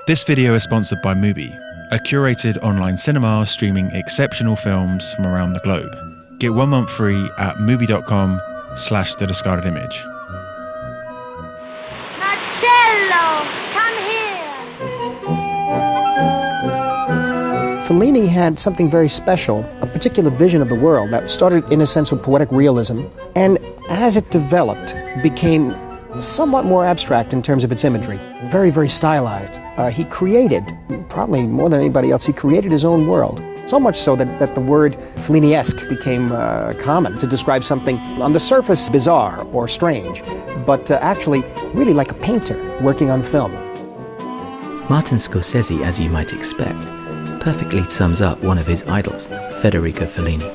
This video is sponsored by Mubi, a curated online cinema streaming exceptional films from around the globe. Get 1 month free at mubi.com/The Discarded Image. Marcello, come here! Fellini had something very special, a particular vision of the world that started, in a sense, with poetic realism, and as it developed, became somewhat more abstract in terms of its imagery. Very, very stylized. He created, probably more than anybody else, he created his own world. So much so that the word Fellini-esque became common to describe something on the surface bizarre or strange, but actually really like a painter working on film. Martin Scorsese, as you might expect, perfectly sums up one of his idols, Federico Fellini.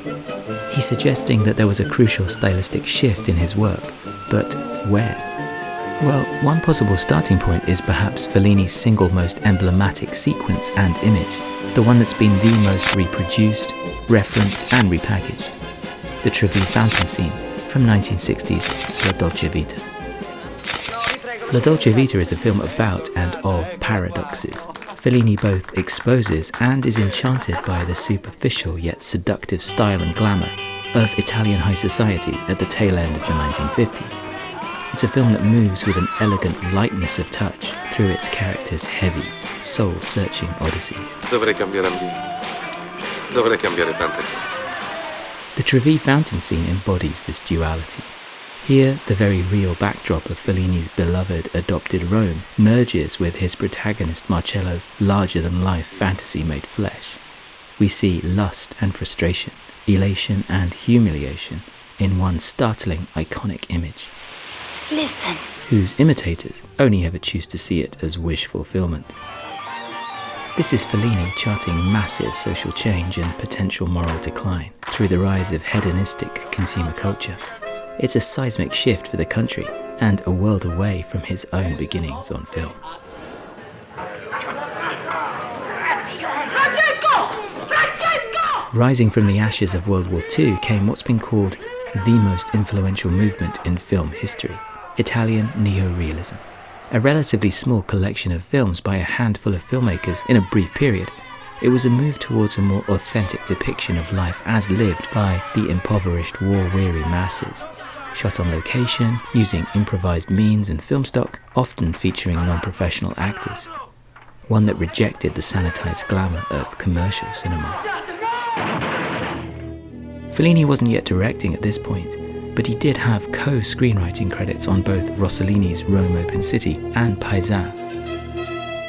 He's suggesting that there was a crucial stylistic shift in his work, but where? Well, one possible starting point is perhaps Fellini's single most emblematic sequence and image, the one that's been the most reproduced, referenced and repackaged, the Trevi fountain scene from 1960's La Dolce Vita. La Dolce Vita is a film about and of paradoxes. Fellini both exposes and is enchanted by the superficial yet seductive style and glamour of Italian high society at the tail end of the 1950s. It's a film that moves with an elegant lightness of touch through its characters' heavy, soul-searching odysseys. Dovrei cambiare tante cose. The Trevi fountain scene embodies this duality. Here, the very real backdrop of Fellini's beloved adopted Rome merges with his protagonist Marcello's larger-than-life fantasy made flesh. We see lust and frustration, elation and humiliation in one startling, iconic image. Listen. Whose imitators only ever choose to see it as wish fulfillment. This is Fellini charting massive social change and potential moral decline through the rise of hedonistic consumer culture. It's a seismic shift for the country and a world away from his own beginnings on film. Rising from the ashes of World War II came what's been called the most influential movement in film history, Italian Neo-Realism. A relatively small collection of films by a handful of filmmakers in a brief period, it was a move towards a more authentic depiction of life as lived by the impoverished, war-weary masses. Shot on location, using improvised means and film stock, often featuring non-professional actors. One that rejected the sanitized glamour of commercial cinema. Fellini wasn't yet directing at this point, but he did have co-screenwriting credits on both Rossellini's Rome Open City and Paisan.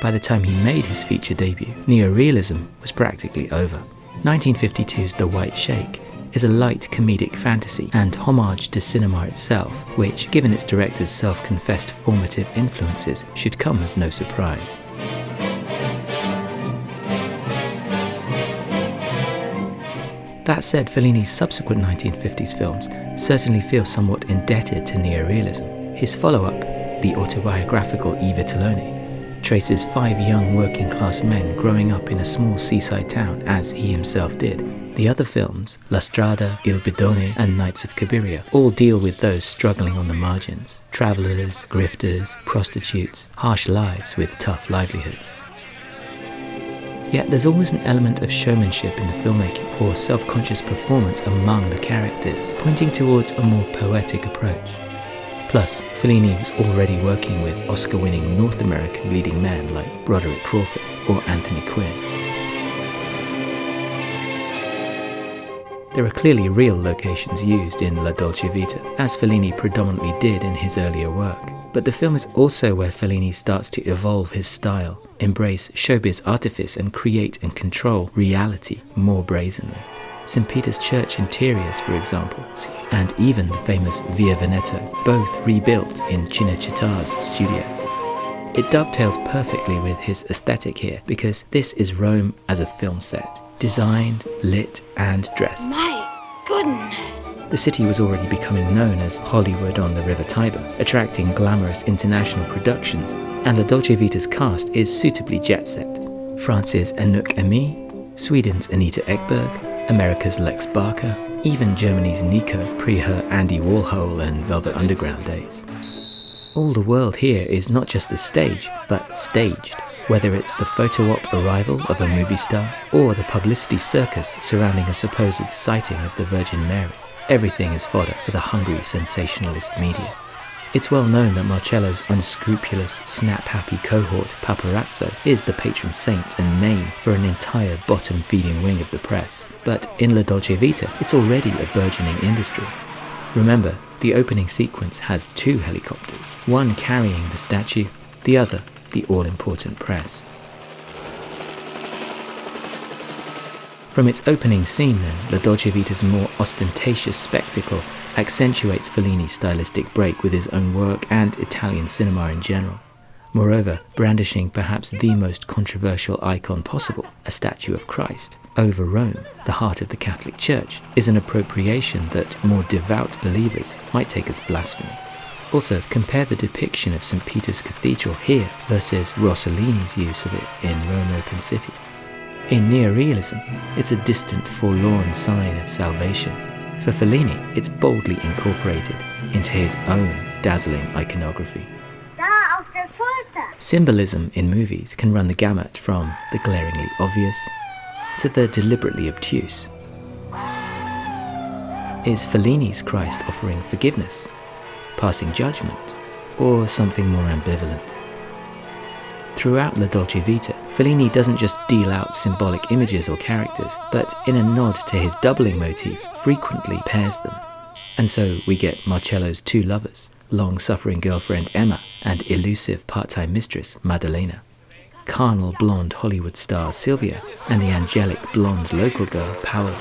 By the time he made his feature debut, Neo-Realism was practically over. 1952's The White Sheikh is a light comedic fantasy and homage to cinema itself, which, given its director's self-confessed formative influences, should come as no surprise. That said, Fellini's subsequent 1950s films certainly feel somewhat indebted to neo-realism. His follow-up, the autobiographical I Vitelloni, traces 5 young working-class men growing up in a small seaside town, as he himself did. The other films, La Strada, Il Bidone and Nights of Cabiria, all deal with those struggling on the margins. Travellers, grifters, prostitutes, harsh lives with tough livelihoods. Yet there's always an element of showmanship in the filmmaking or self-conscious performance among the characters, pointing towards a more poetic approach. Plus, Fellini was already working with Oscar-winning North American leading men like Broderick Crawford or Anthony Quinn. There are clearly real locations used in La Dolce Vita, as Fellini predominantly did in his earlier work. But the film is also where Fellini starts to evolve his style, embrace showbiz artifice and create and control reality more brazenly. St. Peter's Church interiors, for example, and even the famous Via Veneto, both rebuilt in Cinecittà's studios. It dovetails perfectly with his aesthetic here, because this is Rome as a film set, designed, lit and dressed. My goodness. The city was already becoming known as Hollywood on the River Tiber, attracting glamorous international productions, and La Dolce Vita's cast is suitably jet-set. France's Anouk Aimée, Sweden's Anita Ekberg, America's Lex Barker, even Germany's Nico pre her Andy Warhol and Velvet Underground days. All the world here is not just a stage, but staged, Whether it's the photo-op arrival of a movie star or the publicity circus surrounding a supposed sighting of the Virgin Mary, everything is fodder for the hungry sensationalist media. It's well known that Marcello's unscrupulous, snap-happy cohort paparazzo is the patron saint and name for an entire bottom-feeding wing of the press. But in La Dolce Vita, it's already a burgeoning industry. Remember, the opening sequence has 2 helicopters, one carrying the statue, the other the all-important press. From its opening scene then, La Dolce Vita's more ostentatious spectacle accentuates Fellini's stylistic break with his own work and Italian cinema in general. Moreover, brandishing perhaps the most controversial icon possible, a statue of Christ, over Rome, the heart of the Catholic Church, is an appropriation that more devout believers might take as blasphemy. Also, compare the depiction of St. Peter's Cathedral here versus Rossellini's use of it in Rome Open City. In Neo-Realism, it's a distant, forlorn sign of salvation. For Fellini, it's boldly incorporated into his own dazzling iconography. Symbolism in movies can run the gamut from the glaringly obvious to the deliberately obtuse. Is Fellini's Christ offering forgiveness, passing judgment, or something more ambivalent? Throughout La Dolce Vita, Fellini doesn't just deal out symbolic images or characters, but in a nod to his doubling motif, frequently pairs them. And so we get Marcello's 2 lovers, long-suffering girlfriend Emma and elusive part-time mistress Maddalena, carnal blonde Hollywood star Sylvia, and the angelic blonde local girl Paola.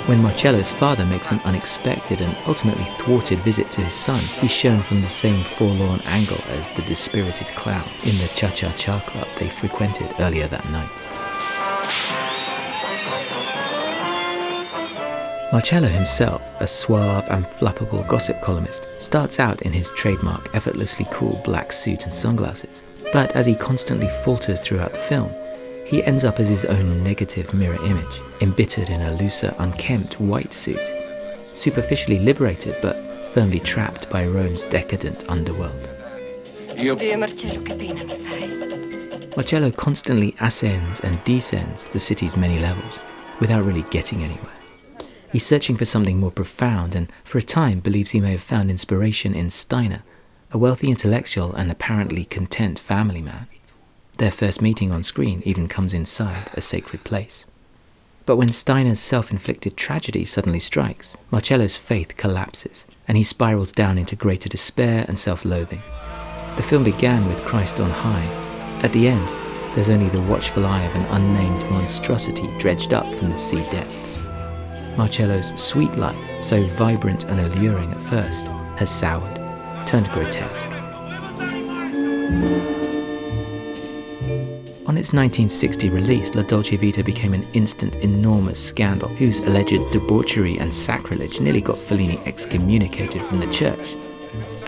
When Marcello's father makes an unexpected and ultimately thwarted visit to his son, he's shown from the same forlorn angle as the dispirited clown in the cha-cha-cha club they frequented earlier that night. Marcello himself, a suave and flappable gossip columnist, starts out in his trademark effortlessly cool black suit and sunglasses, but as he constantly falters throughout the film, he ends up as his own negative mirror image, embittered in a looser, unkempt white suit, superficially liberated but firmly trapped by Rome's decadent underworld. Marcello constantly ascends and descends the city's many levels without really getting anywhere. He's searching for something more profound and for a time believes he may have found inspiration in Steiner, a wealthy intellectual and apparently content family man. Their first meeting on screen even comes inside a sacred place. But when Steiner's self-inflicted tragedy suddenly strikes, Marcello's faith collapses, and he spirals down into greater despair and self-loathing. The film began with Christ on high. At the end, there's only the watchful eye of an unnamed monstrosity dredged up from the sea depths. Marcello's sweet life, so vibrant and alluring at first, has soured, turned grotesque. On its 1960 release, La Dolce Vita became an instant, enormous scandal whose alleged debauchery and sacrilege nearly got Fellini excommunicated from the church,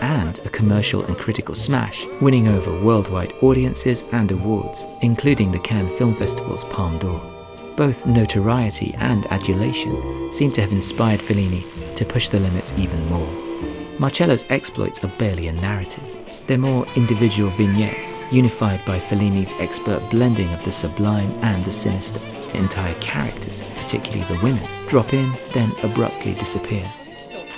and a commercial and critical smash, winning over worldwide audiences and awards, including the Cannes Film Festival's Palme d'Or. Both notoriety and adulation seem to have inspired Fellini to push the limits even more. Marcello's exploits are barely a narrative. They're more individual vignettes, unified by Fellini's expert blending of the sublime and the sinister. Entire characters, particularly the women, drop in, then abruptly disappear.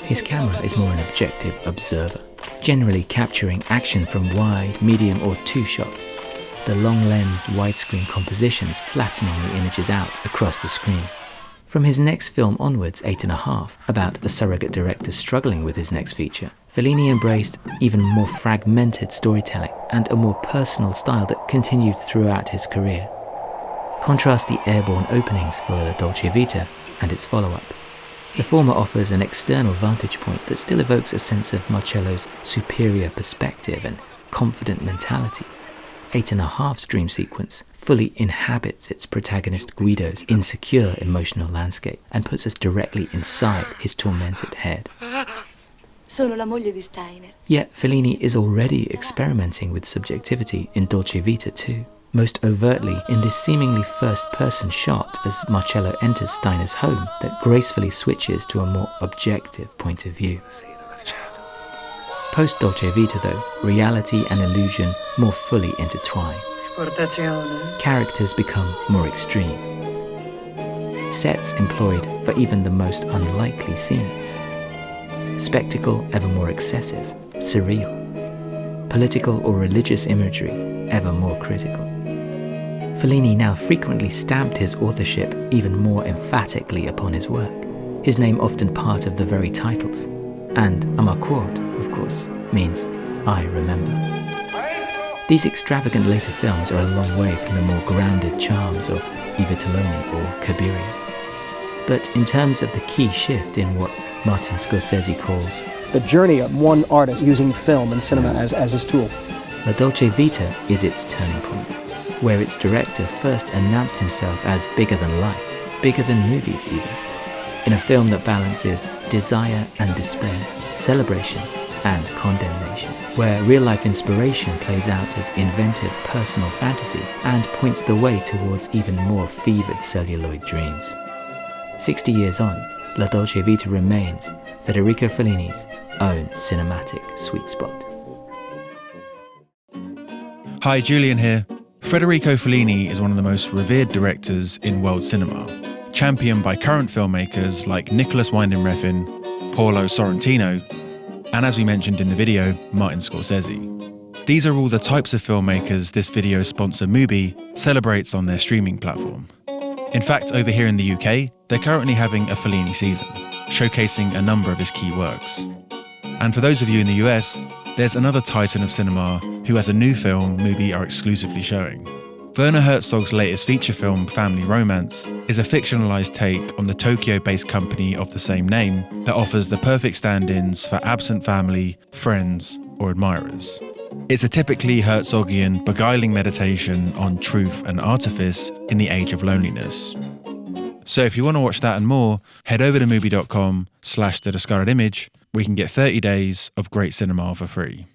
His camera is more an objective observer, generally capturing action from wide, medium or 2 shots, the long-lensed widescreen compositions flattening the images out across the screen. From his next film onwards, 8½, about a surrogate director struggling with his next feature, Fellini embraced even more fragmented storytelling and a more personal style that continued throughout his career. Contrast the airborne openings for La Dolce Vita and its follow-up. The former offers an external vantage point that still evokes a sense of Marcello's superior perspective and confident mentality. 8½'s dream sequence fully inhabits its protagonist Guido's insecure emotional landscape and puts us directly inside his tormented head. Sono la moglie di Steiner. Yet Fellini is already experimenting with subjectivity in Dolce Vita too, most overtly in this seemingly first-person shot as Marcello enters Steiner's home that gracefully switches to a more objective point of view. Post-Dolce Vita though, reality and illusion more fully intertwine. Characters become more extreme. Sets employed for even the most unlikely scenes. Spectacle ever more excessive, surreal. Political or religious imagery ever more critical. Fellini now frequently stamped his authorship even more emphatically upon his work, his name often part of the very titles. And Amarcord, of course, means I remember. These extravagant later films are a long way from the more grounded charms of I Vitelloni or Cabiria. But in terms of the key shift in what Martin Scorsese calls the journey of one artist using film and cinema as his tool. La Dolce Vita is its turning point, where its director first announced himself as bigger than life, bigger than movies even, in a film that balances desire and despair, celebration and condemnation, where real-life inspiration plays out as inventive personal fantasy and points the way towards even more fevered celluloid dreams. 60 years on, La Dolce Vita remains Federico Fellini's own cinematic sweet spot. Hi, Julian here. Federico Fellini is one of the most revered directors in world cinema, championed by current filmmakers like Nicholas Winding Refn, Paolo Sorrentino, and as we mentioned in the video, Martin Scorsese. These are all the types of filmmakers this video sponsor Mubi celebrates on their streaming platform. In fact, over here in the UK, they're currently having a Fellini season, showcasing a number of his key works. And for those of you in the US, there's another titan of cinema who has a new film Mubi are exclusively showing. Werner Herzog's latest feature film, Family Romance, is a fictionalized take on the Tokyo-based company of the same name that offers the perfect stand-ins for absent family, friends, or admirers. It's a typically Herzogian, beguiling meditation on truth and artifice in the age of loneliness. So if you want to watch that and more, head over to Mubi.com/The Discarded Image, where you can get 30 days of great cinema for free.